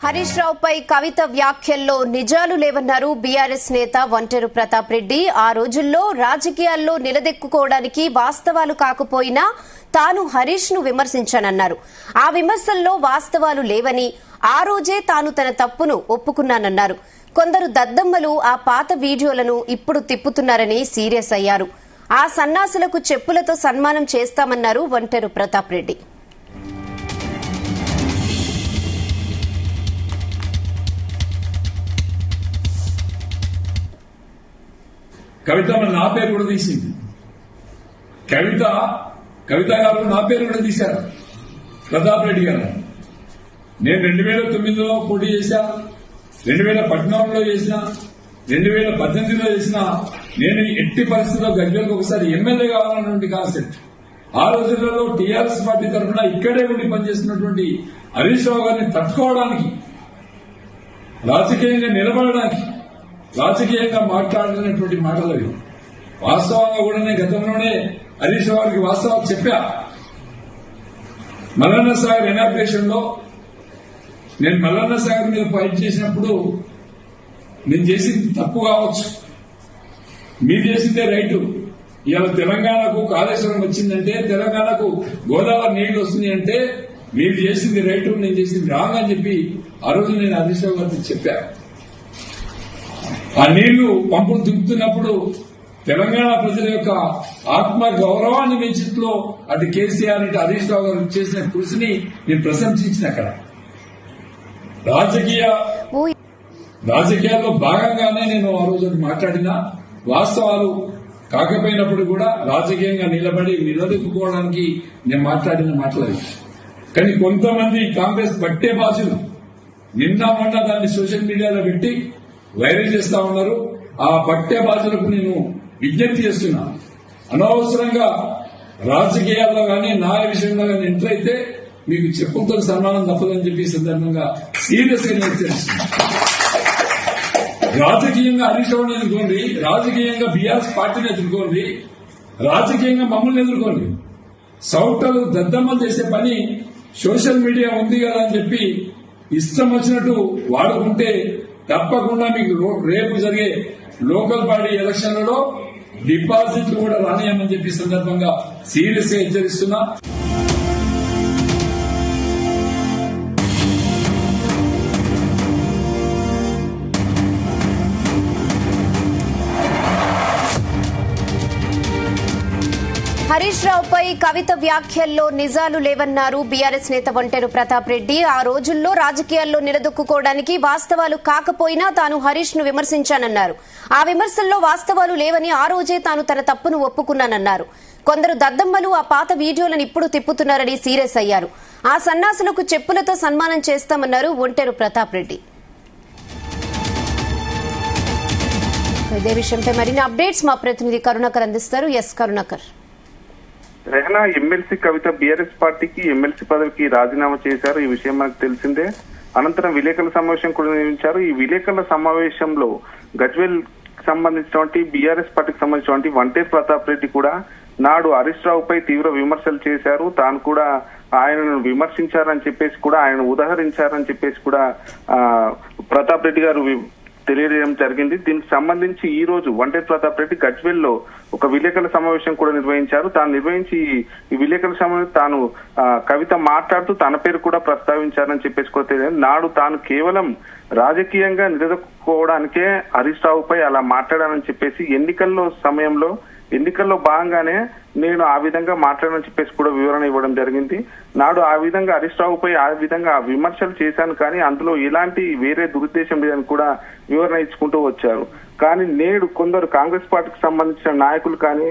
హరీష్ రావుపై కవిత వ్యాఖ్యల్లో నిజాలు లేవన్నారు బీఆర్ఎస్ నేత ఒంటేరు ప్రతాప్ రెడ్డి. ఆ రోజుల్లో రాజకీయాల్లో నిలదెక్కుకోవడానికి వాస్తవాలు కాకపోయినా తాను హరీష్ ను విమర్శించానన్నారు. ఆ విమర్శల్లో వాస్తవాలు లేవని, ఆ రోజే తాను తన తప్పును ఒప్పుకున్నానన్నారు. కొందరు దద్దమ్మలు ఆ పాత వీడియోలను ఇప్పుడు తిప్పుతున్నారని సీరియస్ అయ్యారు. ఆ సన్నాసులకు చెప్పులతో సన్మానం చేస్తామన్నారు ఒంటేరు ప్రతాప్ రెడ్డి. కవిత నా పేరు కూడా తీసింది. కవిత గారు నా పేరు కూడా తీశారు, ప్రతాప్ రెడ్డి గారు. నేను 2009లో పోటీ చేశా, 2014లో చేసిన, 2018లో చేసిన. నేను ఎట్టి పరిస్థితుల్లో గజ్వేల్కి ఒకసారి ఎమ్మెల్యే కావాలన్నటువంటి కాన్సెప్ట్. ఆ రోజులలో టీఆర్ఎస్ పార్టీ తరఫున ఇక్కడే ఉండి పనిచేస్తున్నటువంటి హరీష్ రావు గారిని తట్టుకోవడానికి, రాజకీయంగా నిలబడడానికి, రాజకీయంగా మాట్లాడినటువంటి మాటలు అవి. వాస్తవంగా కూడా నేను గతంలోనే హరీష్ రావు గారికి వాస్తవాలు చెప్పా. మల్లన్న సాగర్ ఇనాగ్రేషన్ లో నేను మల్లన్న సాగర్ మీద ఫైట్ చేసినప్పుడు నేను చేసింది తప్పు కావచ్చు, మీరు చేసిందే రైటు. ఇవాళ తెలంగాణకు కాళేశ్వరం వచ్చిందంటే, తెలంగాణకు గోదావరి నీళ్లు వస్తున్నాయి అంటే మీరు చేసింది రైటు, నేను చేసింది రాంగ్ అని చెప్పి ఆ రోజు నేను హరీష్ రావు గారికి చెప్పా. ఆ నీళ్లు పంపులు దింపుతున్నప్పుడు తెలంగాణ ప్రజల యొక్క ఆత్మ గౌరవాన్ని పెంచుట్లో అటు కేసీఆర్ ఇటు హరీష్ రావు గారు చేసిన కృషిని నేను ప్రశంసించిన. అక్కడ రాజకీయాల్లో భాగంగానే నేను ఆ రోజు మాట్లాడిన వాస్తవాలు కాకపోయినప్పుడు కూడా రాజకీయంగా నిలదొక్కుకోవడానికి నేను మాట్లాడిన మాటలు. కానీ కొంతమంది కాంగ్రెస్ బట్టే బాజులు నిన్న మొన్న దాన్ని సోషల్ మీడియాలో పెట్టి వైరల్ చేస్తా ఉన్నారు. ఆ బట్టే బాజులకు నేను విజ్ఞప్తి చేస్తున్నా, అనవసరంగా రాజకీయాల్లో గానీ న్యాయ విషయంలో గానీ ఎంటర్ అయితే మీకు చెప్పులతో సన్మానం తప్పదని చెప్పి సందర్భంగా సీరియస్ గా నేను తెలుస్తున్నా. రాజకీయంగా హరీష్ రావుని ఎదుర్కోండి, రాజకీయంగా బీఆర్ఎస్ పార్టీని ఎదుర్కోండి, రాజకీయంగా మమ్మల్ని ఎదుర్కోండి. సౌటలు దద్దమ్మలు చేసే పని సోషల్ మీడియా ఉంది కదా అని చెప్పి ఇష్టం వచ్చినట్టు వాడుకుంటే తప్పకుండా మీకు రేపు జరిగే లోకల్ బాడీ ఎలక్షన్లలో డిపాజిట్లు కూడా రానియమని చెప్పి సందర్భంగా సీరియస్ గా హెచ్చరిస్తున్నా. హరీష్ రావుపై కవిత వ్యాఖ్యల్లో నిజాలు లేవన్నారు బీఆర్ఎస్ నేత ఒంటేరు ప్రతాప్ రెడ్డి. ఆ రోజుల్లో రాజకీయాల్లో నిలదొక్కుకోవడానికి వాస్తవాలు కాకపోయినా తాను హరీష్ ను విమర్శించానన్నారు. ఆ విమర్శల్లో వాస్తవాలు లేవని, ఆ రోజే తాను తన తప్పును ఒప్పుకున్నానన్నారు. కొందరు దద్దమ్మలు ఆ పాత వీడియోలను ఇప్పుడు తిప్పుతున్నారని సీరియస్ అయ్యారు. ఆ సన్నాసులకు చెప్పులతో సన్మానం చేస్తామన్నారు ఒంటేరు ప్రతాప్ రెడ్డి. ఇదే విషయంపై మరిన్ని అప్డేట్స్ మా ప్రతినిధి కరుణాకర్ అందిస్తారు. ఎస్ కరుణాకర్. రెహనా, ఎమ్మెల్సీ కవిత బీఆర్ఎస్ పార్టీకి ఎమ్మెల్సీ పదవికి రాజీనామా చేశారు. ఈ విషయం మనకు తెలిసిందే. అనంతరం విలేకరుల సమావేశం కూడా నిర్వహించారు. ఈ విలేకరుల సమావేశంలో గజ్వేల్ సంబంధించినటువంటి బీఆర్ఎస్ పార్టీకి సంబంధించినటువంటి ఒంటేరు ప్రతాప్ రెడ్డి కూడా నాడు హరీష్ రావుపై తీవ్ర విమర్శలు చేశారు. తాను కూడా ఆయనను విమర్శించారని చెప్పేసి కూడా, ఆయన ఉదహరించారని చెప్పేసి కూడా ప్రతాప్ రెడ్డి గారు తెలియజేయడం జరిగింది. దీనికి సంబంధించి ఈ రోజు ఒంటేరు ప్రతాప్ రెడ్డి గజ్వేల్ లో ఒక విలేకరుల సమావేశం కూడా నిర్వహించారు. తాను నిర్వహించి ఈ విలేకరుల సమావేశం తాను కవిత మాట్లాడుతూ తన పేరు కూడా ప్రస్తావించారని చెప్పేసి కూడా తెలియదు. నాడు తాను కేవలం రాజకీయంగా నిలదొక్కుకోవడానికే హరీష్ రావుపై అలా మాట్లాడానని చెప్పేసి ఎన్నికల్లో భాగంగానే నేను ఆ విధంగా మాట్లాడని చెప్పేసి కూడా వివరణ ఇవ్వడం జరిగింది. నాడు ఆ విధంగా హరీష్ రావుపై ఆ విధంగా విమర్శలు చేశాను, కానీ అందులో ఎలాంటి వేరే దురుద్దేశం లేదని కూడా వివరణ ఇచ్చుకుంటూ వచ్చారు. కానీ నేడు కొందరు కాంగ్రెస్ పార్టీకి సంబంధించిన నాయకులు కానీ,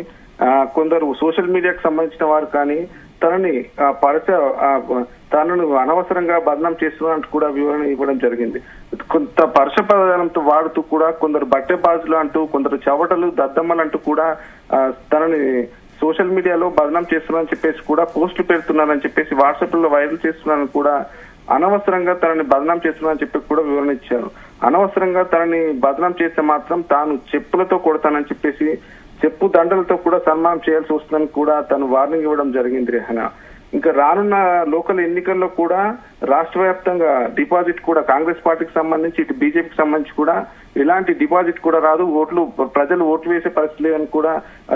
కొందరు సోషల్ మీడియాకు సంబంధించిన వారు కానీ తనను అనవసరంగా బదనాం చేస్తున్నట్టు కూడా వివరణ ఇవ్వడం జరిగింది. కొంత పరుష పదాలతో వాడుతూ కూడా కొందరు బట్టె బాజులు అంటూ, కొందరు చవటలు దద్దమ్మలు అంటూ కూడా తనని సోషల్ మీడియాలో బదనాం చేస్తున్నారని చెప్పేసి కూడా పోస్టులు పెడుతున్నారని చెప్పేసి వాట్సాప్ లో వైరల్ చేస్తున్నారని కూడా, అనవసరంగా తనని బదనాం చేస్తున్నారని చెప్పి కూడా వివరణ ఇచ్చారు. అనవసరంగా తనని బదనాం చేస్తే మాత్రం తాను చెప్పులతో కొడతానని చెప్పేసి చెప్పు దండలతో కూడా సన్మానం చేయాల్సి వస్తుందని కూడా తను వార్నింగ్ ఇవ్వడం జరిగింది. రెహనా, ఇంకా రానున్న లోకల్ ఎన్నికల్లో కూడా రాష్ట్ర వ్యాప్తంగా డిపాజిట్ కూడా కాంగ్రెస్ పార్టీకి సంబంధించి ఇటు బీజేపీకి సంబంధించి కూడా ఎలాంటి డిపాజిట్ కూడా రాదు, ప్రజలు ఓట్లు వేసే పరిస్థితి లేదని కూడా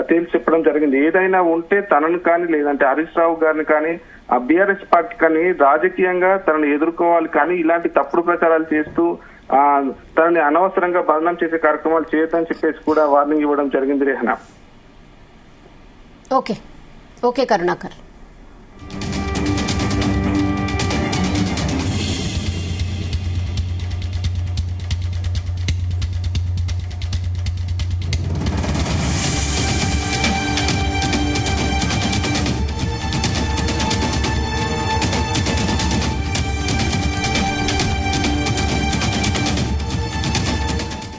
తేల్చి చెప్పడం జరిగింది. ఏదైనా ఉంటే తనను కానీ లేదంటే హరీష్ రావు గారిని కానీ ఆ బీఆర్ఎస్ పార్టీ కానీ రాజకీయంగా తనను ఎదుర్కోవాలి, కానీ ఇలాంటి తప్పుడు ప్రచారాలు చేస్తూ తనని అనవసరంగా బదనాం చేసే కార్యక్రమాలు చేయొద్దని చెప్పేసి కూడా వార్నింగ్ ఇవ్వడం జరిగింది. రేహనా ఓకే కరుణాకర్.